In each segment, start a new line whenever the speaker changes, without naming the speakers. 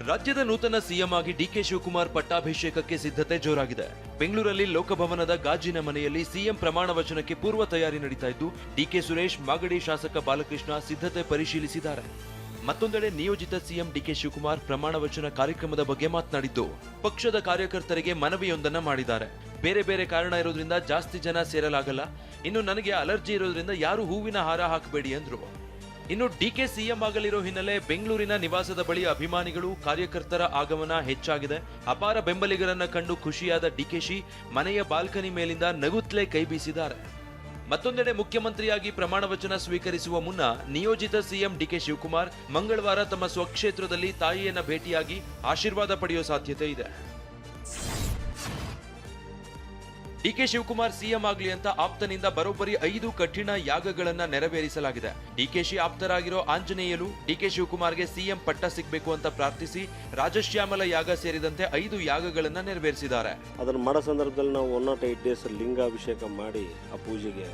ರಾಜ್ಯದ ನೂತನ ಸಿಎಂ ಆಗಿ ಡಿಕೆ ಶಿವಕುಮಾರ್ ಪಟ್ಟಾಭಿಷೇಕಕ್ಕೆ ಸಿದ್ಧತೆ ಜೋರಾಗಿದೆ. ಬೆಂಗಳೂರಲ್ಲಿ ಲೋಕಭವನದ ಗಾಜಿನ ಮನೆಯಲ್ಲಿ ಸಿಎಂ ಪ್ರಮಾಣ ವಚನಕ್ಕೆ ಪೂರ್ವ ತಯಾರಿ ನಡೀತಾ ಇದ್ದು, ಡಿಕೆ ಸುರೇಶ್, ಮಾಗಡಿ ಶಾಸಕ ಬಾಲಕೃಷ್ಣ ಸಿದ್ಧತೆ ಪರಿಶೀಲಿಸಿದ್ದಾರೆ. ಮತ್ತೊಂದೆಡೆ ನಿಯೋಜಿತ ಸಿಎಂ ಡಿಕೆ ಶಿವಕುಮಾರ್ ಪ್ರಮಾಣ ವಚನ ಕಾರ್ಯಕ್ರಮದ ಬಗ್ಗೆ ಮಾತನಾಡಿದ್ದು, ಪಕ್ಷದ ಕಾರ್ಯಕರ್ತರಿಗೆ ಮನವಿಯೊಂದನ್ನ ಮಾಡಿದ್ದಾರೆ. ಬೇರೆ ಬೇರೆ ಕಾರಣ ಇರೋದ್ರಿಂದ ಜಾಸ್ತಿ ಜನ ಸೇರಲಾಗಲ್ಲ. ಇನ್ನು ನನಗೆ ಅಲರ್ಜಿ ಇರೋದ್ರಿಂದ ಯಾರು ಹೂವಿನ ಹಾರ ಹಾಕಬೇಡಿ ಅಂದ್ರು. ಇನ್ನು ಡಿಕೆ ಸಿಎಂ ಆಗಲಿರೋ ಹಿನ್ನೆಲೆ ಬೆಂಗಳೂರಿನ ನಿವಾಸದ ಬಳಿ ಅಭಿಮಾನಿಗಳು, ಕಾರ್ಯಕರ್ತರ ಆಗಮನ ಹೆಚ್ಚಾಗಿದೆ. ಅಪಾರ ಬೆಂಬಲಿಗರನ್ನ ಕಂಡು ಖುಷಿಯಾದ ಡಿಕೆಶಿ ಮನೆಯ ಬಾಲ್ಕನಿ ಮೇಲಿಂದ ನಗುತ್ತಲೇ ಕೈ ಬೀಸಿದ್ದಾರೆ. ಮತ್ತೊಂದೆಡೆ ಮುಖ್ಯಮಂತ್ರಿಯಾಗಿ ಪ್ರಮಾಣ ವಚನ ಸ್ವೀಕರಿಸುವ ಮುನ್ನ ನಿಯೋಜಿತ ಸಿಎಂ ಡಿಕೆ ಶಿವಕುಮಾರ್ ಮಂಗಳವಾರ ತಮ್ಮ ಸ್ವಕ್ಷೇತ್ರದಲ್ಲಿ ತಾಯಿಯನ್ನ ಭೇಟಿಯಾಗಿ ಆಶೀರ್ವಾದ ಪಡೆಯುವ ಸಾಧ್ಯತೆ ಇದೆ. ಡಿಕೆ ಶಿವಕುಮಾರ್ ಸಿಎಂ ಆಗಲಿ ಅಂತ ಆಪ್ತನಿಂದ ಬರೋಬ್ಬರಿ 5 ಕಠಿಣ ಯಾಗಗಳನ್ನ ನೆರವೇರಿಸಲಾಗಿದೆ. ಡಿಕೆಶಿ ಆಪ್ತರಾಗಿರೋ ಆಂಜನೇಯಲು ಡಿಕೆ ಶಿವಕುಮಾರ್ಗೆ ಸಿಎಂ ಪಟ್ಟ ಸಿಗಬೇಕು ಅಂತ ಪ್ರಾರ್ಥಿಸಿ ರಾಜಶ್ಯಾಮಲ ಯಾಗ ಸೇರಿದಂತೆ 5 ಯಾಗಗಳನ್ನ ನೆರವೇರಿಸಿದ್ದಾರೆ.
ಅದನ್ನು ಮಾಡೋ ಸಂದರ್ಭದಲ್ಲಿ ನಾವು 108 ಡೇಸ್ ಲಿಂಗಾಭಿಷೇಕ ಮಾಡಿ ಆ ಪೂಜೆಗೆ,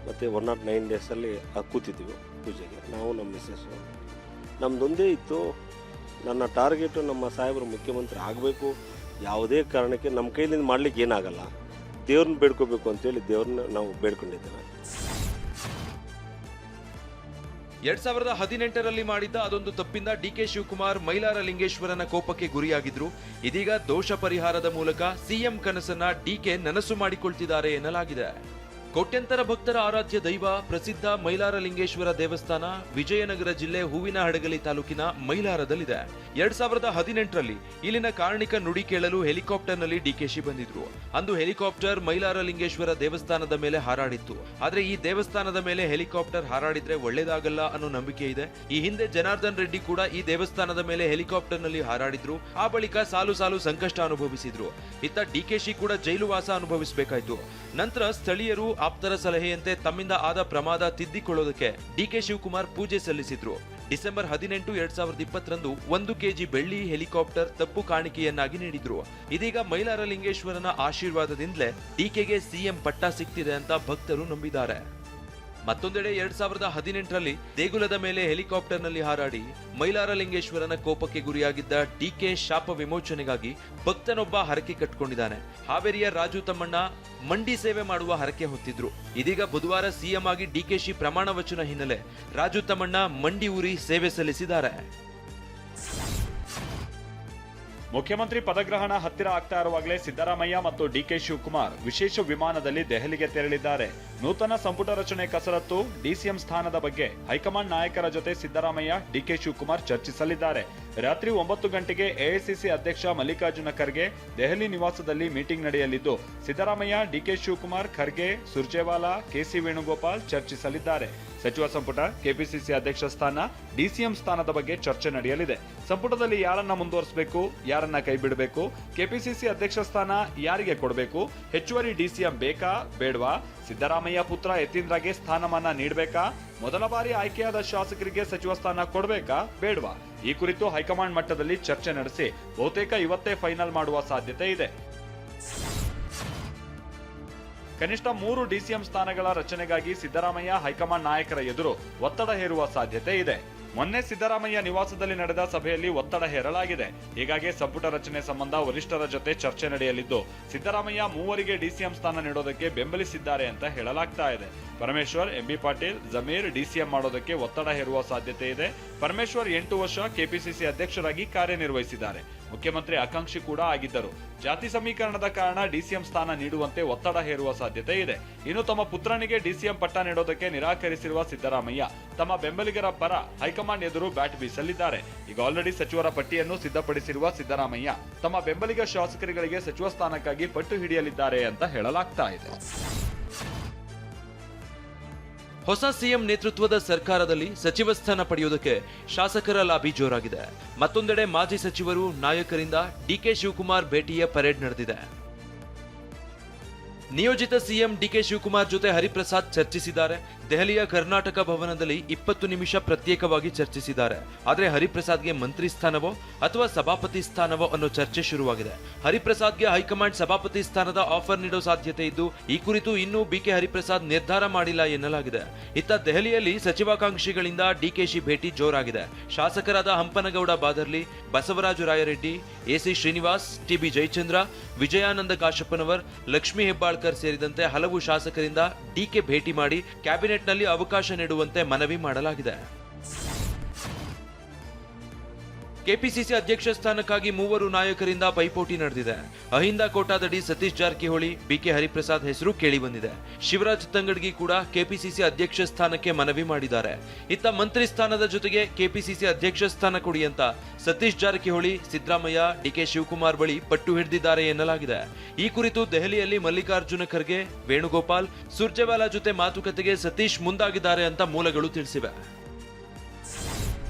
ಮತ್ತೆ 109 ಡೇಸಲ್ಲಿ ಕೂತಿದ್ದೀವಿ ಪೂಜೆಗೆ. ನಾವು ನಮ್ಮ ಮಿಸ್ಸಸ್ಸು ನಮ್ದೊಂದೇ ಇತ್ತು, ನನ್ನ ಟಾರ್ಗೆಟು ನಮ್ಮ ಸಾಹೇಬರು ಮುಖ್ಯಮಂತ್ರಿ ಆಗಬೇಕು. ಯಾವುದೇ ಕಾರಣಕ್ಕೆ ನಮ್ಮ ಕೈಲಿಂದ ಮಾಡ್ಲಿಕ್ಕೆ ಏನಾಗಲ್ಲ, ದೇವ್ರನ್ನ ಬೇಡ್ಕೋಬೇಕು ಅಂತೇಳಿ ದೇವ್ರನ್ನ ನಾವು ಬೇಡ್ಕೊಂಡಿದ್ದೇವೆ.
2018ರಲ್ಲಿ ಮಾಡಿದ್ದ ಅದೊಂದು ತಪ್ಪಿಂದ ಡಿಕೆ ಶಿವಕುಮಾರ್ ಮೈಲಾರ ಲಿಂಗೇಶ್ವರನ ಕೋಪಕ್ಕೆ ಗುರಿಯಾಗಿದ್ರು. ಇದೀಗ ದೋಷ ಪರಿಹಾರದ ಮೂಲಕ ಸಿಎಂ ಕನಸನ್ನ ಡಿಕೆ ನನಸು ಮಾಡಿಕೊಳ್ತಿದ್ದಾರೆ ಎನ್ನಲಾಗಿದೆ. ಕೋಟ್ಯಂತರ ಭಕ್ತರ ಆರಾಧ್ಯ ದೈವ ಪ್ರಸಿದ್ಧ ಮೈಲಾರ ಲಿಂಗೇಶ್ವರ ದೇವಸ್ಥಾನ ವಿಜಯನಗರ ಜಿಲ್ಲೆ ಹೂವಿನಹಡಗಲಿ ತಾಲೂಕಿನ ಮೈಲಾರದಲ್ಲಿದೆ. 2018ರಲ್ಲಿ ಇಲ್ಲಿನ ಕಾರ್ಣಿಕ ನುಡಿ ಕೇಳಲು ಹೆಲಿಕಾಪ್ಟರ್ನಲ್ಲಿ ಡಿಕೆಶಿ ಬಂದಿದ್ರು. ಅಂದು ಹೆಲಿಕಾಪ್ಟರ್ ಮೈಲಾರ ಲಿಂಗೇಶ್ವರ ದೇವಸ್ಥಾನದ ಮೇಲೆ ಹಾರಾಡಿತ್ತು. ಆದ್ರೆ ಈ ದೇವಸ್ಥಾನದ ಮೇಲೆ ಹೆಲಿಕಾಪ್ಟರ್ ಹಾರಾಡಿದ್ರೆ ಒಳ್ಳೇದಾಗಲ್ಲ ಅನ್ನೋ ನಂಬಿಕೆ ಇದೆ. ಈ ಹಿಂದೆ ಜನಾರ್ದನ್ ರೆಡ್ಡಿ ಕೂಡ ಈ ದೇವಸ್ಥಾನದ ಮೇಲೆ ಹೆಲಿಕಾಪ್ಟರ್ನಲ್ಲಿ ಹಾರಾಡಿದ್ರು. ಆ ಬಳಿಕ ಸಾಲು ಸಾಲು ಸಂಕಷ್ಟ ಅನುಭವಿಸಿದ್ರು. ಇತ್ತ ಡಿಕೆಶಿ ಕೂಡ ಜೈಲು ವಾಸ ಅನುಭವಿಸಬೇಕಾಯ್ತು. ನಂತರ ಸ್ಥಳೀಯರು ಆಪ್ತರ ಸಲಹೆಯಂತೆ ತಮ್ಮಿಂದ ಆದ ಪ್ರಮಾದ ತಿದ್ದಿಕೊಳ್ಳೋದಕ್ಕೆ ಡಿಕೆ ಶಿವಕುಮಾರ್ ಪೂಜೆ ಸಲ್ಲಿಸಿದ್ರು. ಡಿಸೆಂಬರ್ 18, 2020ರಂದು 1 ಕೆಜಿ ಬೆಳ್ಳಿ ಹೆಲಿಕಾಪ್ಟರ್ ತಪ್ಪು ಕಾಣಿಕೆಯನ್ನಾಗಿ ನೀಡಿದ್ರು. ಇದೀಗ ಮೈಲಾರ ಲಿಂಗೇಶ್ವರನ ಆಶೀರ್ವಾದದಿಂದಲೇ ಡಿಕೆಗೆ ಸಿಎಂ ಪಟ್ಟ ಸಿಕ್ತಿದೆ ಅಂತ ಭಕ್ತರು ನಂಬಿದ್ದಾರೆ. ಮತ್ತೊಂದೆಡೆ 2018ರಲ್ಲಿ ದೇಗುಲದ ಮೇಲೆ ಹೆಲಿಕಾಪ್ಟರ್ನಲ್ಲಿ ಹಾರಾಡಿ ಮೈಲಾರ ಲಿಂಗೇಶ್ವರನ ಕೋಪಕ್ಕೆ ಗುರಿಯಾಗಿದ್ದ ಡಿಕೆ ಶಾಪ ವಿಮೋಚನೆಗಾಗಿ ಭಕ್ತನೊಬ್ಬ ಹರಕೆ ಕಟ್ಟಿಕೊಂಡಿದ್ದಾನೆ. ಹಾವೇರಿಯ ರಾಜು ತಮ್ಮಣ್ಣ ಮಂಡಿ ಸೇವೆ ಮಾಡುವ ಹರಕೆ ಹೊತ್ತಿದ್ರು. ಇದೀಗ ಬುಧವಾರ ಸಿಎಂ ಆಗಿ ಡಿಕೆಶಿ ಪ್ರಮಾಣ ವಚನ ಹಿನ್ನೆಲೆ ರಾಜು ತಮ್ಮಣ್ಣ ಮಂಡಿ ಊರಿ ಸೇವೆ ಸಲ್ಲಿಸಿದ್ದಾರೆ.
ಮುಖ್ಯಮಂತ್ರಿ ಪದಗ್ರಹಣ ಹತ್ತಿರ ಆಗ್ತಾ ಇರುವಾಗಲೇ ಸಿದ್ದರಾಮಯ್ಯ ಮತ್ತು ಡಿಕೆ ಶಿವಕುಮಾರ್ ವಿಶೇಷ ವಿಮಾನದಲ್ಲಿ ದೆಹಲಿಗೆ ತೆರಳಿದ್ದಾರೆ. ನೂತನ ಸಂಪುಟ ರಚನೆ ಕಸರತ್ತು, ಡಿಸಿಎಂ ಸ್ಥಾನದ ಬಗ್ಗೆ ಹೈಕಮಾಂಡ್ ನಾಯಕರ ಜೊತೆ ಸಿದ್ದರಾಮಯ್ಯ, ಡಿಕೆ ಶಿವಕುಮಾರ್ ಚರ್ಚಿಸಲಿದ್ದಾರೆ. ರಾತ್ರಿ 9 ಗಂಟೆಗೆ ಎಐಸಿಸಿ ಅಧ್ಯಕ್ಷ ಮಲ್ಲಿಕಾರ್ಜುನ ಖರ್ಗೆ ದೆಹಲಿ ನಿವಾಸದಲ್ಲಿ ಮೀಟಿಂಗ್ ನಡೆಯಲಿದ್ದು, ಸಿದ್ದರಾಮಯ್ಯ, ಡಿಕೆ ಶಿವಕುಮಾರ್, ಖರ್ಗೆ, ಸುರ್ಜೇವಾಲಾ, ಕೆಸಿ ವೇಣುಗೋಪಾಲ್ ಚರ್ಚಿಸಲಿದ್ದಾರೆ. ಸಚಿವ ಸಂಪುಟ, ಕೆಪಿಸಿಸಿ ಅಧ್ಯಕ್ಷ ಸ್ಥಾನ, ಡಿಸಿಎಂ ಸ್ಥಾನದ ಬಗ್ಗೆ ಚರ್ಚೆ ನಡೆಯಲಿದೆ. ಸಂಪುಟದಲ್ಲಿ ಯಾರನ್ನ ಮುಂದುವರಿಸಬೇಕು, ಯಾರನ್ನ ಕೈ ಬಿಡಬೇಕು, ಕೆಪಿಸಿಸಿ ಅಧ್ಯಕ್ಷ ಸ್ಥಾನ ಯಾರಿಗೆ ಕೊಡಬೇಕು, ಹೆಚ್ಚುವರಿ ಡಿಸಿಎಂ ಬೇಕಾ ಬೇಡವಾ, ಸಿದ್ದರಾಮಯ್ಯ ಪುತ್ರ ಯತೀಂದ್ರಗೆ ಸ್ಥಾನಮಾನ ನೀಡಬೇಕಾ, ಮೊದಲ ಬಾರಿ ಆಯ್ಕೆಯಾದ ಶಾಸಕರಿಗೆ ಸಚಿವ ಸ್ಥಾನ ಕೊಡಬೇಕಾ ಬೇಡವಾ, ಈ ಕುರಿತು ಹೈಕಮಾಂಡ್ ಮಟ್ಟದಲ್ಲಿ ಚರ್ಚೆ ನಡೆಸಿ ಬಹುತೇಕ ಇವತ್ತೇ ಫೈನಲ್ ಮಾಡುವ ಸಾಧ್ಯತೆ ಇದೆ. ಕನಿಷ್ಠ 3 ಡಿಸಿಎಂ ಸ್ಥಾನಗಳ ರಚನೆಗಾಗಿ ಸಿದ್ದರಾಮಯ್ಯ ಹೈಕಮಾಂಡ್ ನಾಯಕರ ಎದುರು ಒತ್ತಡ ಹೇರುವ ಸಾಧ್ಯತೆ ಇದೆ. ಮೊನ್ನೆ ಸಿದ್ದರಾಮಯ್ಯ ನಿವಾಸದಲ್ಲಿ ನಡೆದ ಸಭೆಯಲ್ಲಿ ಒತ್ತಡ ಹೇರಲಾಗಿದೆ. ಹೀಗಾಗಿ ಸಂಪುಟ ರಚನೆ ಸಂಬಂಧ ವರಿಷ್ಠರ ಜೊತೆ ಚರ್ಚೆ ನಡೆಯಲಿದ್ದು, ಸಿದ್ದರಾಮಯ್ಯ 3 ಡಿಸಿಎಂ ಸ್ಥಾನ ನೀಡೋದಕ್ಕೆ ಬೆಂಬಲಿಸಿದ್ದಾರೆ ಅಂತ ಹೇಳಲಾಗ್ತಾ ಇದೆ. ಪರಮೇಶ್ವರ್, ಎಂಬಿ ಪಾಟೀಲ್, ಜಮೀರ್ ಡಿಸಿಎಂ ಮಾಡೋದಕ್ಕೆ ಒತ್ತಡ ಹೇರುವ ಸಾಧ್ಯತೆ ಇದೆ. ಪರಮೇಶ್ವರ್ 8 ವರ್ಷ ಕೆಪಿಸಿಸಿ ಅಧ್ಯಕ್ಷರಾಗಿ ಕಾರ್ಯನಿರ್ವಹಿಸಿದ್ದಾರೆ. ಮುಖ್ಯಮಂತ್ರಿ ಆಕಾಂಕ್ಷಿ ಕೂಡ ಆಗಿದ್ದರು. ಜಾತಿ ಸಮೀಕರಣದ ಕಾರಣ ಡಿಸಿಎಂ ಸ್ಥಾನ ನೀಡುವಂತೆ ಒತ್ತಡ ಹೇರುವ ಸಾಧ್ಯತೆ ಇದೆ. ಇನ್ನು ತಮ್ಮ ಪುತ್ರನಿಗೆ ಡಿಸಿಎಂ ಪಟ್ಟ ನೀಡೋದಕ್ಕೆ ನಿರಾಕರಿಸಿರುವ ಸಿದ್ದರಾಮಯ್ಯ ತಮ್ಮ ಬೆಂಬಲಿಗರ ಪರ ಹೈಕಮಾಂಡ್ ಎದುರು ಬ್ಯಾಟ್ ಬೀಸಲಿದ್ದಾರೆ. ಈಗ ಆಲ್ರೆಡಿ ಸಚಿವರ ಪಟ್ಟಿಯನ್ನು ಸಿದ್ಧಪಡಿಸಿರುವ ಸಿದ್ದರಾಮಯ್ಯ ತಮ್ಮ ಬೆಂಬಲಿಗ ಶಾಸಕರುಗಳಿಗೆ ಸಚಿವ ಸ್ಥಾನಕ್ಕಾಗಿ ಪಟ್ಟು ಹಿಡಿಯಲಿದ್ದಾರೆ ಅಂತ ಹೇಳಲಾಗ್ತಾ ಇದೆ.
ಹೊಸ ಸಿಎಂ ನೇತೃತ್ವದ ಸರ್ಕಾರದಲ್ಲಿ ಸಚಿವ ಸ್ಥಾನ ಪಡೆಯುವುದಕ್ಕೆ ಶಾಸಕರ ಲಾಬಿ ಜೋರಾಗಿದೆ. ಮತ್ತೊಂದೆಡೆ ಮಾಜಿ ಸಚಿವರು, ನಾಯಕರಿಂದ ಡಿಕೆ ಶಿವಕುಮಾರ್ ಭೇಟಿಯ ಪರೇಡ್ ನಡೆದಿದೆ. ನಿಯೋಜಿತ ಸಿಎಂ ಡಿಕೆ ಶಿವಕುಮಾರ್ ಜೊತೆ ಹರಿಪ್ರಸಾದ್ ಚರ್ಚಿಸಿದ್ದಾರೆ. ದೆಹಲಿಯ ಕರ್ನಾಟಕ ಭವನದಲ್ಲಿ 20 ನಿಮಿಷ ಪ್ರತ್ಯೇಕವಾಗಿ ಚರ್ಚಿಸಿದ್ದಾರೆ. ಆದರೆ ಹರಿಪ್ರಸಾದ್ಗೆ ಮಂತ್ರಿ ಸ್ಥಾನವೋ ಅಥವಾ ಸಭಾಪತಿ ಸ್ಥಾನವೋ ಅನ್ನೋ ಚರ್ಚೆ ಶುರುವಾಗಿದೆ. ಹರಿಪ್ರಸಾದ್ಗೆ ಹೈಕಮಾಂಡ್ ಸಭಾಪತಿ ಸ್ಥಾನದ ಆಫರ್ ನೀಡೋ ಸಾಧ್ಯತೆ ಇದ್ದು, ಈ ಕುರಿತು ಇನ್ನೂ ಬಿಕೆ ಹರಿಪ್ರಸಾದ್ ನಿರ್ಧಾರ ಮಾಡಿಲ್ಲ ಎನ್ನಲಾಗಿದೆ. ಇತ್ತ ದೆಹಲಿಯಲ್ಲಿ ಸಚಿವಾಕಾಂಕ್ಷಿಗಳಿಂದ ಡಿಕೆಶಿ ಭೇಟಿ ಜೋರಾಗಿದೆ. ಶಾಸಕರಾದ ಹಂಪನಗೌಡ ಬಾದರ್ಲಿ, ಬಸವರಾಜ ರಾಯರೆಡ್ಡಿ, ಎಸಿ ಶ್ರೀನಿವಾಸ್, ಟಿಬಿ ಜಯಚಂದ್ರ, ವಿಜಯಾನಂದ ಕಾಶಪ್ಪನವರ್, ಲಕ್ಷ್ಮೀ ಹೆಬ್ಬಾಳ್ಕರ್ ಸೇರಿದಂತೆ ಹಲವು ಶಾಸಕರಿಂದ ಡಿಕೆ ಭೇಟಿ ಮಾಡಿ ಕ್ಯಾಬಿನೆಟ್ನಲ್ಲಿ ಅವಕಾಶ ನೀಡುವಂತೆ ಮನವಿ ಮಾಡಲಾಗಿದೆ. ಕೆಪಿಸಿಸಿ ಅಧ್ಯಕ್ಷ ಸ್ಥಾನಕ್ಕಾಗಿ 3 ನಾಯಕರಿಂದ ಪೈಪೋಟಿ ನಡೆದಿದೆ. ಅಹಿಂದ ಕೋಟಾದಡಿ ಸತೀಶ್ ಜಾರಕಿಹೊಳಿ, ಬಿಕೆ ಹರಿಪ್ರಸಾದ್ ಹೆಸರು ಕೇಳಿಬಂದಿದೆ. ಶಿವರಾಜ್ ತಂಗಡಗಿ ಕೂಡ ಕೆಪಿಸಿಸಿ ಅಧ್ಯಕ್ಷ ಸ್ಥಾನಕ್ಕೆ ಮನವಿ ಮಾಡಿದ್ದಾರೆ. ಇತ್ತ ಮಂತ್ರಿ ಸ್ಥಾನದ ಜೊತೆಗೆ ಕೆಪಿಸಿಸಿ ಅಧ್ಯಕ್ಷ ಸ್ಥಾನ ಕೊಡಿ ಅಂತ ಸತೀಶ್ ಜಾರಕಿಹೊಳಿ, ಸಿದ್ದರಾಮಯ್ಯ, ಡಿಕೆ ಶಿವಕುಮಾರ್ ಬಳಿ ಪಟ್ಟು ಹಿಡಿದಿದ್ದಾರೆ ಎನ್ನಲಾಗಿದೆ. ಈ ಕುರಿತು ದೆಹಲಿಯಲ್ಲಿ ಮಲ್ಲಿಕಾರ್ಜುನ ಖರ್ಗೆ, ವೇಣುಗೋಪಾಲ್, ಸುರ್ಜೇವಾಲಾ ಜೊತೆ ಮಾತುಕತೆಗೆ ಸತೀಶ್ ಮುಂದಾಗಿದ್ದಾರೆ ಅಂತ ಮೂಲಗಳು ತಿಳಿಸಿವೆ.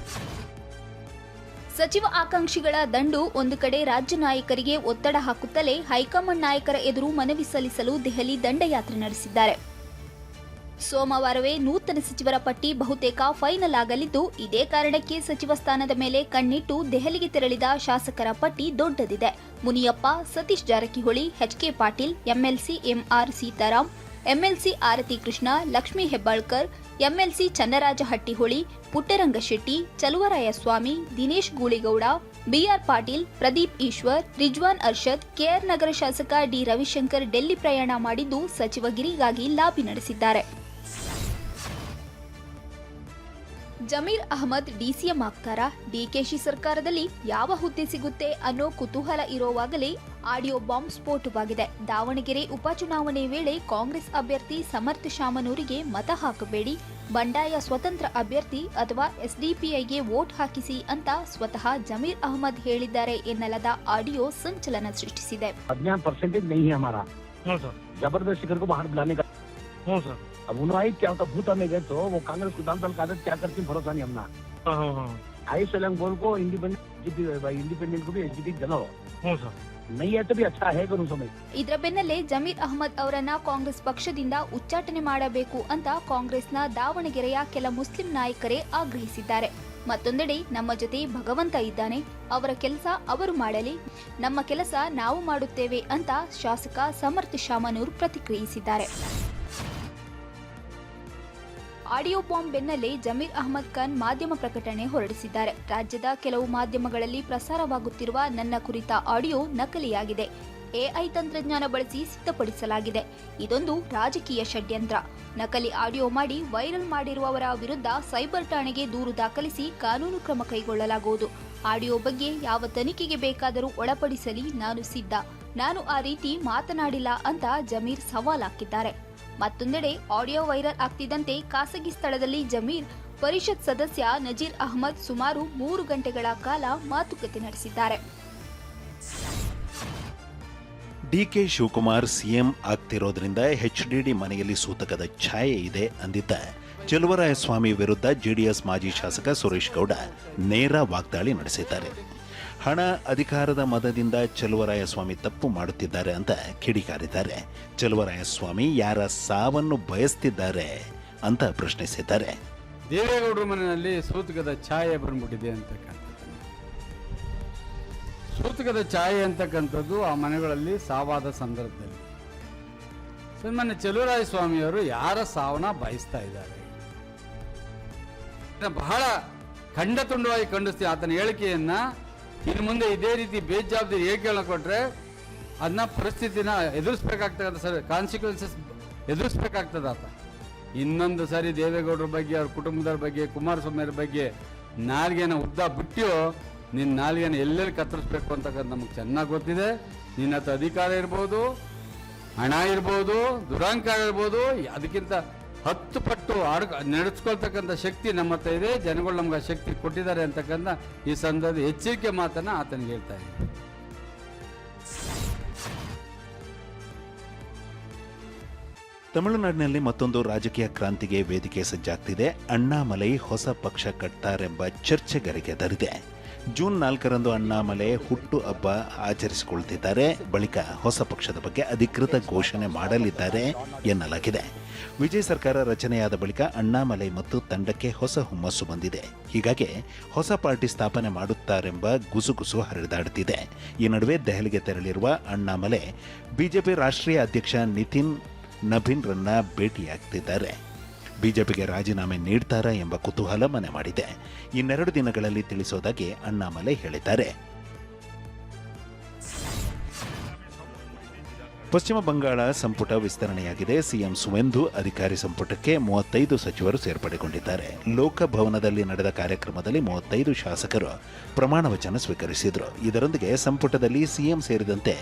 ಸಚಿವ ಆಕಾಂಕ್ಷಿಗಳ ದಂಡು ಒಂದು ಕಡೆ ರಾಜ್ಯ ನಾಯಕರಿಗೆ ಒತ್ತಡ ಹಾಕುತ್ತಲೇ ಹೈಕಮಾಂಡ್ ನಾಯಕರ ಎದುರು ಮನವಿ ಸಲ್ಲಿಸಲು ದೆಹಲಿ ದಂಡಯಾತ್ರೆ ನಡೆಸಿದ್ದಾರೆ. ಸೋಮವಾರವೇ ನೂತನ ಸಚಿವರ ಪಟ್ಟಿ ಬಹುತೇಕ ಫೈನಲ್ ಆಗಲಿದ್ದು, ಇದೇ ಕಾರಣಕ್ಕೆ ಸಚಿವ ಸ್ಥಾನದ ಮೇಲೆ ಕಣ್ಣಿಟ್ಟು ದೆಹಲಿಗೆ ತೆರಳಿದ ಶಾಸಕರ ಪಟ್ಟಿ ದೊಡ್ಡದಿದೆ. Muniyappa, Satish Jarkiholi, H K Patil, MLC M R Sitaram, MLC Arathi Krishna, Lakshmi Hebbalkar, MLC Channaraja Hattiholi, Puttarangashetty, Chaluvarayaswamy, Dinesh Gooligowda, B R Patil, Pradeep Eshwar, Rizwan Arshad, K R Nagar ಶಾಸಕ ಡಿ ರವಿಶಂಕರ್ ಡೆಲ್ಲಿ ಪ್ರಯಾಣ ಮಾಡಿದ್ದು ಸಚಿವಗಿರಿಗಾಗಿ ಲಾಬಿ ನಡೆಸಿದ್ದಾರೆ. ಜಮೀರ್ ಅಹಮದ್ ಡಿಸಿಎಂ ಆಗ್ತಾರಾ? ಡಿಕೆಶಿ ಸರ್ಕಾರದಲ್ಲಿ ಯಾವ ಹುದ್ದೆ ಸಿಗುತ್ತೆ ಅನ್ನೋ ಕುತೂಹಲ ಇರೋವಾಗಲೇ ಆಡಿಯೋ ಬಾಂಬ್ ಸ್ಫೋಟವಾಗಿದೆ. ದಾವಣಗೆರೆ ಉಪಚುನಾವಣೆ ವೇಳೆ ಕಾಂಗ್ರೆಸ್ ಅಭ್ಯರ್ಥಿ ಸಮರ್ಥ ಶಾಮನೂರಿಗೆ ಮತ ಹಾಕಬೇಡಿ, ಬಂಡಾಯ ಸ್ವತಂತ್ರ ಅಭ್ಯರ್ಥಿ ಅಥವಾ ಎಸ್ಡಿಪಿಐಗೆ ವೋಟ್ ಹಾಕಿಸಿ ಅಂತ ಸ್ವತಃ ಜಮೀರ್ ಅಹಮದ್ ಹೇಳಿದ್ದಾರೆ ಎನ್ನಲಾದ ಆಡಿಯೋ ಸಂಚಲನ ಸೃಷ್ಟಿಸಿದೆ.
15% नहीं है हमारा जबरदस्ती करके बाहर बुलाने का अब उन्होंने क्या होता भूता में गए तो वो कांग्रेस को दाम दल का क्या करती भरोसा नहीं हमना आई सलंग बोल को इंडिपेंडेंट को भी एसडीपी जलाओ नहीं है तो भी अच्छा है करूँ समय.
ಇದರ ಬೆನ್ನಲ್ಲೇ ಜಮೀರ್ ಅಹಮದ್ ಅವರನ್ನ ಕಾಂಗ್ರೆಸ್ ಪಕ್ಷದಿಂದ ಉಚ್ಚಾಟನೆ ಮಾಡಬೇಕು ಅಂತ ಕಾಂಗ್ರೆಸ್ನ ದಾವಣಗೆರೆಯ ಕೆಲ ಮುಸ್ಲಿಂ ನಾಯಕರೇ ಆಗ್ರಹಿಸಿದ್ದಾರೆ. ಮತ್ತೊಂದೆಡೆ ನಮ್ಮ ಜೊತೆ ಭಗವಂತ ಇದ್ದಾನೆ, ಅವರ ಕೆಲಸ ಅವರು ಮಾಡಲಿ, ನಮ್ಮ ಕೆಲಸ ನಾವು ಮಾಡುತ್ತೇವೆ ಅಂತ ಶಾಸಕ ಸಮರ್ಥ ಶಾಮನೂರ್ ಪ್ರತಿಕ್ರಿಯಿಸಿದ್ದಾರೆ. ಆಡಿಯೋ ಬಾಂಬ್ ಬೆನ್ನಲ್ಲೇ ಜಮೀರ್ ಅಹಮದ್ ಖಾನ್ ಮಾಧ್ಯಮ ಪ್ರಕಟಣೆ ಹೊರಡಿಸಿದ್ದಾರೆ. ರಾಜ್ಯದ ಕೆಲವು ಮಾಧ್ಯಮಗಳಲ್ಲಿ ಪ್ರಸಾರವಾಗುತ್ತಿರುವ ನನ್ನ ಕುರಿತ ಆಡಿಯೋ ನಕಲಿಯಾಗಿದೆ. ಎಐ ತಂತ್ರಜ್ಞಾನ ಬಳಸಿ ಸಿದ್ಧಪಡಿಸಲಾಗಿದೆ. ಇದೊಂದು ರಾಜಕೀಯ ಷಡ್ಯಂತ್ರ. ನಕಲಿ ಆಡಿಯೋ ಮಾಡಿ ವೈರಲ್ ಮಾಡಿರುವವರ ವಿರುದ್ಧ ಸೈಬರ್ ಠಾಣೆಗೆ ದೂರು ದಾಖಲಿಸಿ ಕಾನೂನು ಕ್ರಮ ಕೈಗೊಳ್ಳಲಾಗುವುದು. ಆಡಿಯೋ ಬಗ್ಗೆ ಯಾವ ತನಿಖೆಗೆ ಬೇಕಾದರೂ ಒಳಪಡಿಸಲಿ, ನಾನು ಸಿದ್ಧ. ನಾನು ಆ ರೀತಿ ಮಾತನಾಡಿಲ್ಲ ಅಂತ ಜಮೀರ್ ಸವಾಲ್ ಹಾಕಿದ್ದಾರೆ. ಮತ್ತೊಂದೆಡೆ ಆಡಿಯೋ ವೈರಲ್ ಆಗ್ತಿದ್ದಂತೆ ಖಾಸಗಿ ಸ್ಥಳದಲ್ಲಿ ಜಮೀರ್ ಪರಿಷತ್ ಸದಸ್ಯ ನಜೀರ್ ಅಹಮದ್ ಸುಮಾರು 3 ಗಂಟೆಗಳ ಕಾಲ ಮಾತುಕತೆ ನಡೆಸಿದ್ದಾರೆ.
ಡಿಕೆ ಶಿವಕುಮಾರ್ ಸಿಎಂ ಆಗ್ತಿರೋದ್ರಿಂದ ಎಚ್ಡಿಡಿ ಮನೆಯಲ್ಲಿ ಸೂತಕದ ಛಾಯೆ ಇದೆ ಅಂದಿದ್ದ ಚಲುವರಾಯಸ್ವಾಮಿ ವಿರುದ್ಧ ಜೆಡಿಎಸ್ ಮಾಜಿ ಶಾಸಕ ಸುರೇಶ್ ಗೌಡ ನೇರ ವಾಗ್ದಾಳಿ ನಡೆಸಿದ್ದಾರೆ. ಹಣ, ಅಧಿಕಾರದ ಮದದಿಂದ ಚಲುವರಾಯಸ್ವಾಮಿ ತಪ್ಪು ಮಾಡುತ್ತಿದ್ದಾರೆ ಅಂತ ಕಿಡಿಕಾರಿದ್ದಾರೆ. ಚಲುವರಾಯಸ್ವಾಮಿ ಯಾರ ಸಾವನ್ನು ಬಯಸ್ತಿದ್ದಾರೆ ಅಂತ ಪ್ರಶ್ನಿಸಿದ್ದಾರೆ.
ದೇವೇಗೌಡರ ಮನೆಯಲ್ಲಿ ಸೂತಕದ ಛಾಯೆ ಬಂದ್ಬಿಟ್ಟಿದೆ ಅಂತಕ್ಕಂಥದ್ದು. ಸೂತಕದ ಛಾಯೆ ಅಂತಕ್ಕಂಥದ್ದು ಆ ಮನೆಗಳಲ್ಲಿ ಸಾವಾದ ಸಂದರ್ಭದಲ್ಲಿ ಸನ್ಮಾನ್ಯ ಚಲುವರಾಯಸ್ವಾಮಿಯವರು ಯಾರ ಸಾವನ್ನ ಬಯಸ್ತಾ ಇದ್ದಾರೆ. ಬಹಳ ಖಂಡತುಂಡವಾಗಿ ಖಂಡಿಸ್ತೀವಿ ಆತನ ಹೇಳಿಕೆಯನ್ನ. ಇನ್ನು ಮುಂದೆ ಇದೇ ರೀತಿ ಬೇಜವಾಬ್ದಾರಿ ಹೇಳಿಕೆಗಳನ್ನ ಕೊಟ್ರೆ ಅದನ್ನ ಪರಿಸ್ಥಿತಿನ ಎದುರಿಸ್ಬೇಕಾಗ್ತದೆ, ಸರ್, ಕಾನ್ಸಿಕ್ವೆನ್ಸಸ್ ಎದುರಿಸ್ಬೇಕಾಗ್ತದೆ ಆತ. ಇನ್ನೊಂದು ಸಾರಿ ದೇವೇಗೌಡರ ಬಗ್ಗೆ, ಅವ್ರ ಕುಟುಂಬದವ್ರ ಬಗ್ಗೆ, ಕುಮಾರಸ್ವಾಮಿಯವ್ರ ಬಗ್ಗೆ ನಾಲ್ಗೆನ ಉದ್ದ ಬಿಟ್ಟು ನಿನ್ನ ನಾಲ್ಗೆನ ಎಲ್ಲೆಲ್ಲಿ ಕತ್ತರಿಸ್ಬೇಕು ಅಂತಕ್ಕಂಥ ನಮಗೆ ಚೆನ್ನಾಗಿ ಗೊತ್ತಿದೆ. ನಿನ್ನ ಹತ್ರ ಅಧಿಕಾರ ಇರ್ಬೋದು, ಹಣ ಇರ್ಬೋದು, ದುರಾಂಕಾರ ಇರ್ಬೋದು, ಅದಕ್ಕಿಂತ 10 ಪಟ್ಟು ನಡೆಸ್ಕೊಳ್ತಕ್ಕಂಥ ಶಕ್ತಿ ನಮ್ಮ ಹತ್ರ ಇದೆ. ಜನಗಳು ನಮ್ಗೆ ಆ ಶಕ್ತಿ ಕೊಟ್ಟಿದ್ದಾರೆ ಅಂತಕ್ಕಂಥ ಈ ಸಂದರ್ಭದ ಎಚ್ಚರಿಕೆ ಮಾತನ್ನ ಆತನಿಗೆ ಹೇಳ್ತಾ ಇದ್ದೀನಿ.
ತಮಿಳುನಾಡಿನಲ್ಲಿ ಮತ್ತೊಂದು ರಾಜಕೀಯ ಕ್ರಾಂತಿಗೆ ವೇದಿಕೆ ಸಜ್ಜಾಗ್ತಿದೆ. ಅಣ್ಣಾಮಲೈ ಹೊಸ ಪಕ್ಷ ಕಟ್ತಾರೆಂಬ ಚರ್ಚೆಗರಿಗೆ ದರಿದೆ. ಜೂನ್ 4ರಂದು ಅಣ್ಣಾಮಲೈ ಹುಟ್ಟು ಹಬ್ಬ ಆಚರಿಸಿಕೊಳ್ತಿದ್ದಾರೆ. ಬಳಿಕ ಹೊಸ ಪಕ್ಷದ ಬಗ್ಗೆ ಅಧಿಕೃತ ಘೋಷಣೆ ಮಾಡಲಿದ್ದಾರೆ ಎನ್ನಲಾಗಿದೆ. ವಿಜಯ್ ಸರ್ಕಾರ ರಚನೆಯಾದ ಬಳಿಕ ಅಣ್ಣಾಮಲೈ ಮತ್ತು ತಂಡಕ್ಕೆ ಹೊಸ ಹುಮ್ಮಸ್ಸು ಬಂದಿದೆ. ಹೀಗಾಗಿ ಹೊಸ ಪಾರ್ಟಿ ಸ್ಥಾಪನೆ ಮಾಡುತ್ತಾರೆಂಬ ಗುಸುಗುಸು ಹರಿದಾಡುತ್ತಿದೆ. ಈ ನಡುವೆ ದೆಹಲಿಗೆ ತೆರಳಿರುವ ಅಣ್ಣಾಮಲೈ ಬಿಜೆಪಿ ರಾಷ್ಟ್ರೀಯ ಅಧ್ಯಕ್ಷ ನಿತಿನ್ ನಬೀನ್ರನ್ನ ಭೇಟಿಯಾಗ್ತಿದ್ದಾರೆ. ಬಿಜೆಪಿಗೆ ರಾಜೀನಾಮೆ ನೀಡ್ತಾರಾ ಎಂಬ ಕುತೂಹಲ ಮನೆ ಮಾಡಿದೆ. ಇನ್ನೆರಡು ದಿನಗಳಲ್ಲಿ ತಿಳಿಸೋದಾಗಿ ಅಣ್ಣಾಮಲೈ ಹೇಳಿದ್ದಾರೆ. ಪಶ್ಚಿಮ ಬಂಗಾಳ ಸಂಪುಟ ವಿಸ್ತರಣೆಯಾಗಿದೆ. ಸಿಎಂ ಸುವೆಂದು ಅಧಿಕಾರಿ ಸಂಪುಟಕ್ಕೆ 35 ಸಚಿವರು ಸೇರ್ಪಡೆಗೊಂಡಿದ್ದಾರೆ. ಲೋಕಭವನದಲ್ಲಿ ನಡೆದ ಕಾರ್ಯಕ್ರಮದಲ್ಲಿ 35 ಶಾಸಕರು ಪ್ರಮಾಣ ವಚನ ಸ್ವೀಕರಿಸಿದರು. ಇದರೊಂದಿಗೆ ಸಂಪುಟದಲ್ಲಿ ಸಿಎಂ ಸೇರಿದಂತೆ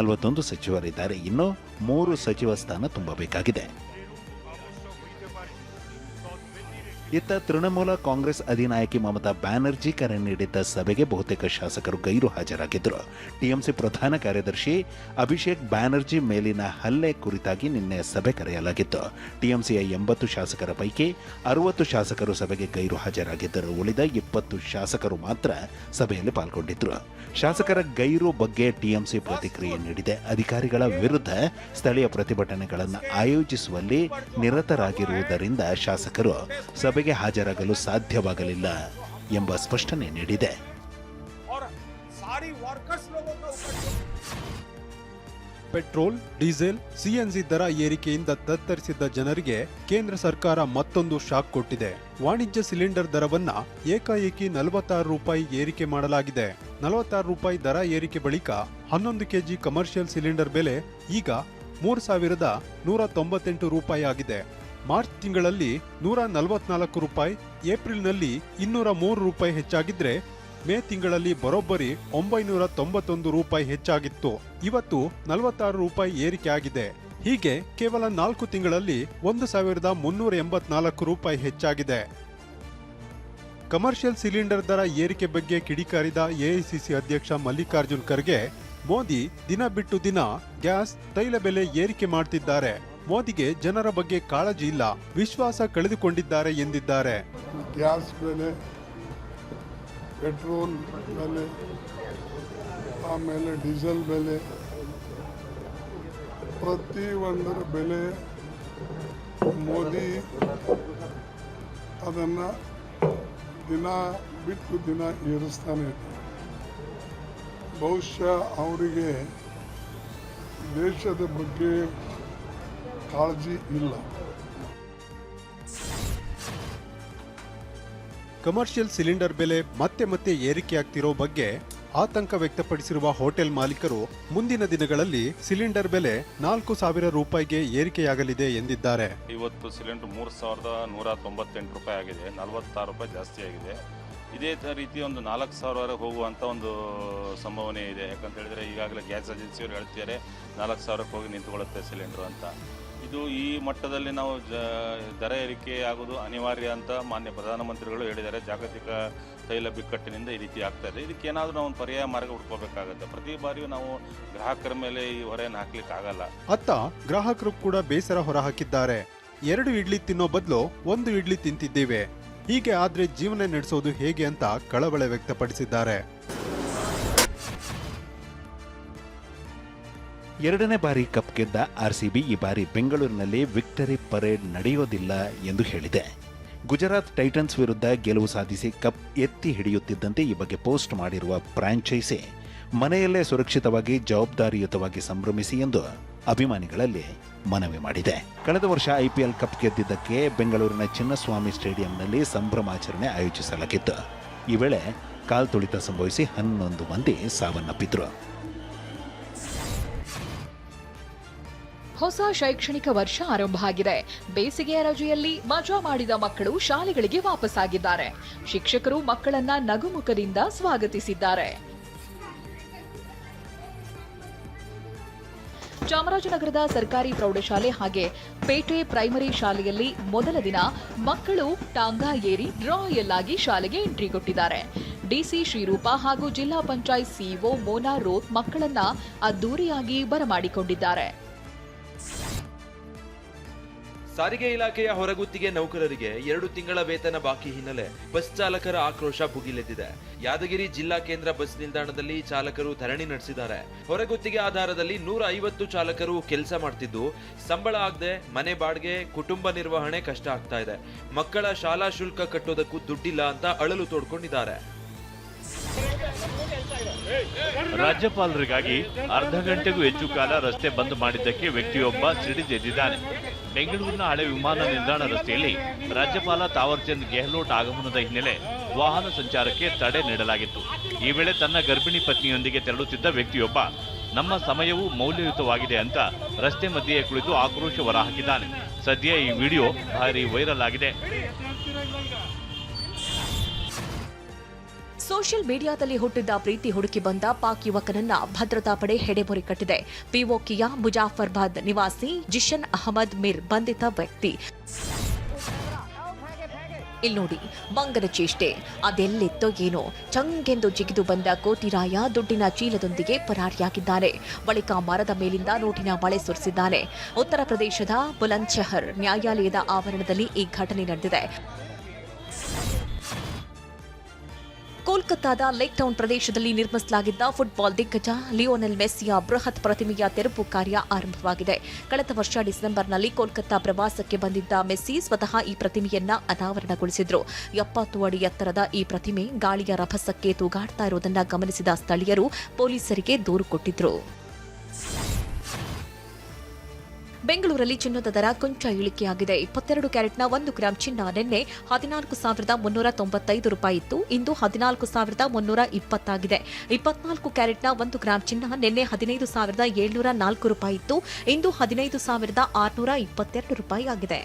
41 ಸಚಿವರಿದ್ದಾರೆ. ಇನ್ನು 3 ಸಚಿವ ಸ್ಥಾನ ತುಂಬಬೇಕಾಗಿದೆ. ಇತ್ತ ತೃಣಮೂಲ ಕಾಂಗ್ರೆಸ್ ಅಧಿನಾಯಕಿ ಮಮತಾ ಬ್ಯಾನರ್ಜಿ ಕರೆ ನೀಡಿದ್ದ ಸಭೆಗೆ ಬಹುತೇಕ ಶಾಸಕರು ಗೈರು ಹಾಜರಾಗಿದ್ದರು. ಟಿಎಂಸಿ ಪ್ರಧಾನ ಕಾರ್ಯದರ್ಶಿ ಅಭಿಷೇಕ್ ಬ್ಯಾನರ್ಜಿ ಮೇಲಿನ ಹಲ್ಲೆ ಕುರಿತಾಗಿ ನಿನ್ನೆ ಸಭೆ ಕರೆಯಲಾಗಿತ್ತು. ಟಿಎಂಸಿಯ 80 ಶಾಸಕರ ಪೈಕಿ 60 ಶಾಸಕರು ಸಭೆಗೆ ಗೈರು ಹಾಜರಾಗಿದ್ದರು. ಉಳಿದ 20 ಶಾಸಕರು ಮಾತ್ರ ಸಭೆಯಲ್ಲಿ ಪಾಲ್ಗೊಂಡಿದ್ದರು. ಶಾಸಕರ ಗೈರು ಬಗ್ಗೆ ಟಿಎಂಸಿ ಪ್ರತಿಕ್ರಿಯೆ ನೀಡಿದೆ. ಅಧಿಕಾರಿಗಳ ವಿರುದ್ಧ ಸ್ಥಳೀಯ ಪ್ರತಿಭಟನೆಗಳನ್ನು ಆಯೋಜಿಸುವಲ್ಲಿ ನಿರತರಾಗಿರುವುದರಿಂದ ಶಾಸಕರು ಸಭೆಗೆ ಹಾಜರಾಗಲು ಸಾಧ್ಯವಾಗಲಿಲ್ಲ ಎಂಬ ಸ್ಪಷ್ಟನೆ ನೀಡಿದೆ.
ಪೆಟ್ರೋಲ್, ಡೀಸೆಲ್, ಸಿಎನ್ಜಿ ದರ ಏರಿಕೆಯಿಂದ ತತ್ತರಿಸಿದ್ದ ಜನರಿಗೆ ಕೇಂದ್ರ ಸರ್ಕಾರ ಮತ್ತೊಂದು ಶಾಕ್ ಕೊಟ್ಟಿದೆ. ವಾಣಿಜ್ಯ ಸಿಲಿಂಡರ್ ದರವನ್ನ ಏಕಾಏಕಿ 46 ರೂಪಾಯಿ ಏರಿಕೆ ಮಾಡಲಾಗಿದೆ. 46 ರೂಪಾಯಿ ದರ ಏರಿಕೆ ಬಳಿಕ 11 ಕೆಜಿ ಕಮರ್ಷಿಯಲ್ ಸಿಲಿಂಡರ್ ಬೆಲೆ ಈಗ 3,198 ರೂಪಾಯಿ ಆಗಿದೆ. ಮಾರ್ಚ್ ತಿಂಗಳಲ್ಲಿ 144 ರೂಪಾಯಿ, ಏಪ್ರಿಲ್ನಲ್ಲಿ 203 ರೂಪಾಯಿ ಹೆಚ್ಚಾಗಿದ್ರೆ ಮೇ ತಿಂಗಳಲ್ಲಿ ಬರೋಬ್ಬರಿ 991 ರೂಪಾಯಿ ಹೆಚ್ಚಾಗಿತ್ತು. ಇವತ್ತು 46 ರೂಪಾಯಿ ಏರಿಕೆ ಆಗಿದೆ. ಹೀಗೆ ಕೇವಲ 4 ತಿಂಗಳಲ್ಲಿ 1,384 ರೂಪಾಯಿ ಹೆಚ್ಚಾಗಿದೆ. ಕಮರ್ಷಿಯಲ್ ಸಿಲಿಂಡರ್ ದರ ಏರಿಕೆ ಬಗ್ಗೆ ಕಿಡಿಕಾರಿದ ಎಐಸಿಸಿ ಅಧ್ಯಕ್ಷ ಮಲ್ಲಿಕಾರ್ಜುನ್ ಖರ್ಗೆ, ಮೋದಿ ದಿನ ಬಿಟ್ಟು ದಿನ ಗ್ಯಾಸ್, ತೈಲ ಬೆಲೆ ಏರಿಕೆ ಮಾಡ್ತಿದ್ದಾರೆ. ಮೋದಿಗೆ ಜನರ ಬಗ್ಗೆ ಕಾಳಜಿ ಇಲ್ಲ, ವಿಶ್ವಾಸ ಕಳೆದುಕೊಂಡಿದ್ದಾರೆ ಎಂದಿದ್ದಾರೆ.
ಗ್ಯಾಸ್ ಬೆಲೆ, ಪೆಟ್ರೋಲ್ ಬೆಲೆ, ಆಮೇಲೆ ಡೀಸೆಲ್ ಬೆಲೆ, ಪ್ರತಿಯೊಂದರ ಬೆಲೆ ಮೋದಿ ಅದನ್ನು ದಿನ ಬಿಟ್ಟು ದಿನ ಏರಿಸ್ತಾನೆ ಇದ್ದಾರೆ. ಬಹುಶಃ ಅವರಿಗೆ ದೇಶದ ಬಗ್ಗೆ ಕಾಳಜಿ ಇಲ್ಲ.
ಕಮರ್ಷಿಯಲ್ ಸಿಲಿಂಡರ್ ಬೆಲೆ ಮತ್ತೆ ಮತ್ತೆ ಏರಿಕೆಯಾಗ್ತಿರೋ ಬಗ್ಗೆ ಆತಂಕ ವ್ಯಕ್ತಪಡಿಸಿರುವ ಹೋಟೆಲ್ ಮಾಲೀಕರು ಮುಂದಿನ ದಿನಗಳಲ್ಲಿ ಸಿಲಿಂಡರ್ ಬೆಲೆ 4,000 ರೂಪಾಯಿಗೆ ಏರಿಕೆಯಾಗಲಿದೆ ಎಂದಿದ್ದಾರೆ.
ಇವತ್ತು ಸಿಲಿಂಡರ್ 3,198 ರೂಪಾಯಿ ಆಗಿದೆ, 46 ರೂಪಾಯಿ ಜಾಸ್ತಿ ಆಗಿದೆ. ಇದೇ ರೀತಿ ಒಂದು 4,000 ಹೋಗುವಂಥ ಒಂದು ಸಂಭಾವನೆ ಇದೆ. ಯಾಕಂತ ಹೇಳಿದ್ರೆ ಈಗಾಗಲೇ ಗ್ಯಾಸ್ ಏಜೆನ್ಸಿಯವರು ಹೇಳ್ತಿದ್ದಾರೆ 4,000ಕ್ಕೆ ಹೋಗಿ ನಿಂತುಕೊಳ್ಳುತ್ತೆ ಸಿಲಿಂಡರ್ ಅಂತ. ಇದು ಈ ಮಟ್ಟದಲ್ಲಿ ನಾವು ದರ ಏರಿಕೆ ಆಗೋದು ಅನಿವಾರ್ಯ ಅಂತ ಮಾನ್ಯ ಪ್ರಧಾನಮಂತ್ರಿಗಳು ಹೇಳಿದ್ದಾರೆ. ಜಾಗತಿಕ ತೈಲ ಬಿಕ್ಕಟ್ಟಿನಿಂದ ಈ ರೀತಿ ಆಗ್ತಾ ಇದೆ. ಇದಕ್ಕೆ ಏನಾದರೂ ನಾವು ಒಂದು ಪರ್ಯಾಯ ಮಾರ್ಗ ಹುಡ್ಕೋಬೇಕಾಗುತ್ತೆ. ಪ್ರತಿ ಬಾರಿಯೂ ನಾವು ಗ್ರಾಹಕರ ಮೇಲೆ ಈ ಹೊರೆಯನ್ನು ಹಾಕ್ಲಿಕ್ಕೆ ಆಗಲ್ಲ.
ಅತ್ತ ಗ್ರಾಹಕರು ಕೂಡ ಬೇಸರ ಹೊರಹಾಕಿದ್ದಾರೆ. 2 ಇಡ್ಲಿ ತಿನ್ನೋ ಬದಲು 1 ಇಡ್ಲಿ ತಿಂತಿದ್ದೇವೆ, ಹೀಗೆ ಆದ್ರೆ ಜೀವನ ನಡೆಸೋದು ಹೇಗೆ ಅಂತ ಕಳವಳ ವ್ಯಕ್ತಪಡಿಸಿದ್ದಾರೆ.
2ನೇ ಬಾರಿ ಕಪ್ ಗೆದ್ದ ಆರ್ಸಿಬಿ ಈ ಬಾರಿ ಬೆಂಗಳೂರಿನಲ್ಲಿ ವಿಕ್ಟರಿ ಪರೇಡ್ ನಡೆಯೋದಿಲ್ಲ ಎಂದು ಹೇಳಿದೆ. ಗುಜರಾತ್ ಟೈಟನ್ಸ್ ವಿರುದ್ಧ ಗೆಲುವು ಸಾಧಿಸಿ ಕಪ್ ಎತ್ತಿ ಹಿಡಿಯುತ್ತಿದ್ದಂತೆ ಈ ಬಗ್ಗೆ ಪೋಸ್ಟ್ ಮಾಡಿರುವ ಫ್ರಾಂಚೈಸಿ ಮನೆಯಲ್ಲೇ ಸುರಕ್ಷಿತವಾಗಿ ಜವಾಬ್ದಾರಿಯುತವಾಗಿ ಸಂಭ್ರಮಿಸಿ ಎಂದು ಅಭಿಮಾನಿಗಳಲ್ಲಿ ಮನವಿ ಮಾಡಿದೆ. ಕಳೆದ ವರ್ಷ ಐಪಿಎಲ್ ಕಪ್ ಗೆದ್ದಿದ್ದಕ್ಕೆ ಬೆಂಗಳೂರಿನ ಚಿನ್ನಸ್ವಾಮಿ ಸ್ಟೇಡಿಯಂನಲ್ಲಿ ಸಂಭ್ರಮಾಚರಣೆ ಆಯೋಜಿಸಲಾಗಿತ್ತು. ಈ ವೇಳೆ ಕಾಲ್ತುಳಿತ ಸಂಭವಿಸಿ 11 ಮಂದಿ ಸಾವನ್ನಪ್ಪಿದ್ರು.
ಹೊಸ ಶೈಕ್ಷಣಿಕ ವರ್ಷ ಆರಂಭ ಆಗಿದೆ. ಬೇಸಿಗೆಯ ರಜೆಯಲ್ಲಿ ಮಜಾ ಮಾಡಿದ ಮಕ್ಕಳು ಶಾಲೆಗಳಿಗೆ ವಾಪಸ್ಸಾಗಿದ್ದಾರೆ. ಶಿಕ್ಷಕರು ಮಕ್ಕಳನ್ನ ನಗುಮುಖದಿಂದ ಸ್ವಾಗತಿಸಿದ್ದಾರೆ. ಚಾಮರಾಜನಗರದ ಸರ್ಕಾರಿ ಪ್ರೌಢಶಾಲೆ ಹಾಗೆ ಪೇಟೆ ಪ್ರೈಮರಿ ಶಾಲೆಯಲ್ಲಿ ಮೊದಲ ದಿನ ಮಕ್ಕಳು ಟಾಂಗಾ ಏರಿ ರಾಯಲ್ ಆಗಿ ಶಾಲೆಗೆ ಎಂಟ್ರಿ ಕೊಟ್ಟಿದ್ದಾರೆ. ಡಿಸಿ ಶ್ರೀರೂಪ ಹಾಗೂ ಜಿಲ್ಲಾ ಪಂಚಾಯತ್ ಸಿಇಒ ಮೋನಾ ರೋತ್ ಮಕ್ಕಳನ್ನ ಅದ್ದೂರಿಯಾಗಿ ಬರಮಾಡಿಕೊಂಡಿದ್ದಾರೆ.
ಸಾರಿಗೆ ಇಲಾಖೆಯ ಹೊರಗುತ್ತಿಗೆ ನೌಕರರಿಗೆ 2 ತಿಂಗಳ ವೇತನ ಬಾಕಿ ಹಿನ್ನೆಲೆ ಬಸ್ ಚಾಲಕರ ಆಕ್ರೋಶ ಭುಗಿಲೆದ್ದಿದೆ. ಯಾದಗಿರಿ ಜಿಲ್ಲಾ ಕೇಂದ್ರ ಬಸ್ ನಿಲ್ದಾಣದಲ್ಲಿ ಚಾಲಕರು ಧರಣಿ ನಡೆಸಿದ್ದಾರೆ. ಹೊರಗುತ್ತಿಗೆ ಆಧಾರದಲ್ಲಿ 150 ಚಾಲಕರು ಕೆಲಸ ಮಾಡ್ತಿದ್ದು, ಸಂಬಳ ಆಗದೆ ಮನೆ ಬಾಡಿಗೆ, ಕುಟುಂಬ ನಿರ್ವಹಣೆ ಕಷ್ಟ ಆಗ್ತಾ ಇದೆ. ಮಕ್ಕಳ ಶಾಲಾ ಶುಲ್ಕ ಕಟ್ಟೋದಕ್ಕೂ ದುಡ್ಡಿಲ್ಲ ಅಂತ ಅಳಲು ತೋಡ್ಕೊಂಡಿದ್ದಾರೆ.
ರಾಜ್ಯಪಾಲರಿಗಾಗಿ ಅರ್ಧ ಗಂಟೆಗೂ ಹೆಚ್ಚು ಕಾಲ ರಸ್ತೆ ಬಂದ್ ಮಾಡಿದ್ದಕ್ಕೆ ವ್ಯಕ್ತಿಯೊಬ್ಬ ಸಿಡಿದೆದ್ದಿದ್ದಾನೆ. ಬೆಂಗಳೂರಿನ ಹಳೆ ವಿಮಾನ ನಿಲ್ದಾಣ ರಸ್ತೆಯಲ್ಲಿ ರಾಜ್ಯಪಾಲ ತಾವರ್ಚಂದ್ ಗೆಹ್ಲೋಟ್ ಆಗಮನದ ಹಿನ್ನೆಲೆ ವಾಹನ ಸಂಚಾರಕ್ಕೆ ತಡೆ ನೀಡಲಾಗಿತ್ತು. ಈ ವೇಳೆ ತನ್ನ ಗರ್ಭಿಣಿ ಪತ್ನಿಯೊಂದಿಗೆ ತೆರಳುತ್ತಿದ್ದ ವ್ಯಕ್ತಿಯೊಬ್ಬ ನಮ್ಮ ಸಮಯವು ಮೌಲ್ಯಯುತವಾಗಿದೆ ಅಂತ ರಸ್ತೆ ಮಧ್ಯೆ ಕುಳಿತು ಆಕ್ರೋಶ ಹೊರಹಾಕಿದ್ದಾನೆ. ಸದ್ಯ ಈ ವಿಡಿಯೋ ಭಾರಿ ವೈರಲ್ ಆಗಿದೆ.
ಸೋಷಿಯಲ್ ಮೀಡಿಯಾದಲ್ಲಿ ಹುಟ್ಟಿದ್ದ ಪ್ರೀತಿ ಹುಡುಕಿ ಬಂದ ಪಾಕ್ ಯುವಕನನ್ನ ಭದ್ರತಾ ಪಡೆ ಹೆಡೆಮುರಿ ಕಟ್ಟಿದೆ. ಪಿಒಕೆಯ ಮುಜಾಫರ್ಬಾದ್ ನಿವಾಸಿ ಜಿಶನ್ ಅಹಮದ್ ಮಿರ್ ಬಂಧಿತ ವ್ಯಕ್ತಿ. ಇಲ್ಲಿ ನೋಡಿ, ಮಂಗನ ಚೇಷ್ಟೆ ಅದೆಲ್ಲಿತ್ತೋ ಏನೋ, ಚಂಗೆಂದು ಜಿಗಿದು ಬಂದ ಕೋಟಿರಾಯ ದುಡ್ಡಿನ ಚೀಲದೊಂದಿಗೆ ಪರಾರಿಯಾಗಿದ್ದಾನೆ. ಬಳಿಕ ಮರದ ಮೇಲಿಂದ ನೋಟಿನ ಮಳೆ ಸುರಿಸಿದ್ದಾನೆ. ಉತ್ತರ ಪ್ರದೇಶದ ಬುಲಂದ್ಶಹರ್ ನ್ಯಾಯಾಲಯದ ಆವರಣದಲ್ಲಿ ಈ ಘಟನೆ ನಡೆದಿದೆ. ಕೋಲ್ಕತ್ತಾದ ಲೇಕ್ ಟೌನ್ ಪ್ರದೇಶದಲ್ಲಿ ನಿರ್ಮಿಸಲಾಗಿದ್ದ ಫುಟ್ಬಾಲ್ ದಿಗ್ಗಜ ಲಿಯೋನೆಲ್ ಮೆಸ್ಸಿಯ ಬೃಹತ್ ಪ್ರತಿಮೆಯ ತೆರವು ಕಾರ್ಯ ಆರಂಭವಾಗಿದೆ. ಕಳೆದ ವರ್ಷ ಡಿಸೆಂಬರ್ನಲ್ಲಿ ಕೋಲ್ಕತ್ತಾ ಪ್ರವಾಸಕ್ಕೆ ಬಂದಿದ್ದ ಮೆಸ್ಸಿ ಸ್ವತಃ ಈ ಪ್ರತಿಮೆಯನ್ನ ಅನಾವರಣಗೊಳಿಸಿದ್ರು. 70 ಅಡಿ ಎತ್ತರದ ಈ ಪ್ರತಿಮೆ ಗಾಳಿಯ ರಭಸಕ್ಕೆ ತೂಗಾಡ್ತಾ ಇರುವುದನ್ನು ಗಮನಿಸಿದ ಸ್ಥಳೀಯರು ಪೊಲೀಸರಿಗೆ ದೂರು ಕೊಟ್ಟಿದ್ರು. ಬೆಂಗಳೂರಲ್ಲಿ ಚಿನ್ನದ ದರ ಕೊಂಚ ಇಳಿಕೆಯಾಗಿದೆ. 22 ಕ್ಯಾರೆಟ್ನ 1 ಗ್ರಾಂ ಚಿನ್ನ ನಿನ್ನೆ 14,395 ರೂಪಾಯಿ ಇತ್ತು. ಇಂದು 14,320 ಆಗಿದೆ. 24 ಕ್ಯಾರೆಟ್ನ 1 ಗ್ರಾಂ ಚಿನ್ನ ನಿನ್ನೆ 15,704 ರೂಪಾಯಿ ಇತ್ತು. ಇಂದು 15,622 ರೂಪಾಯಿ ಆಗಿದೆ.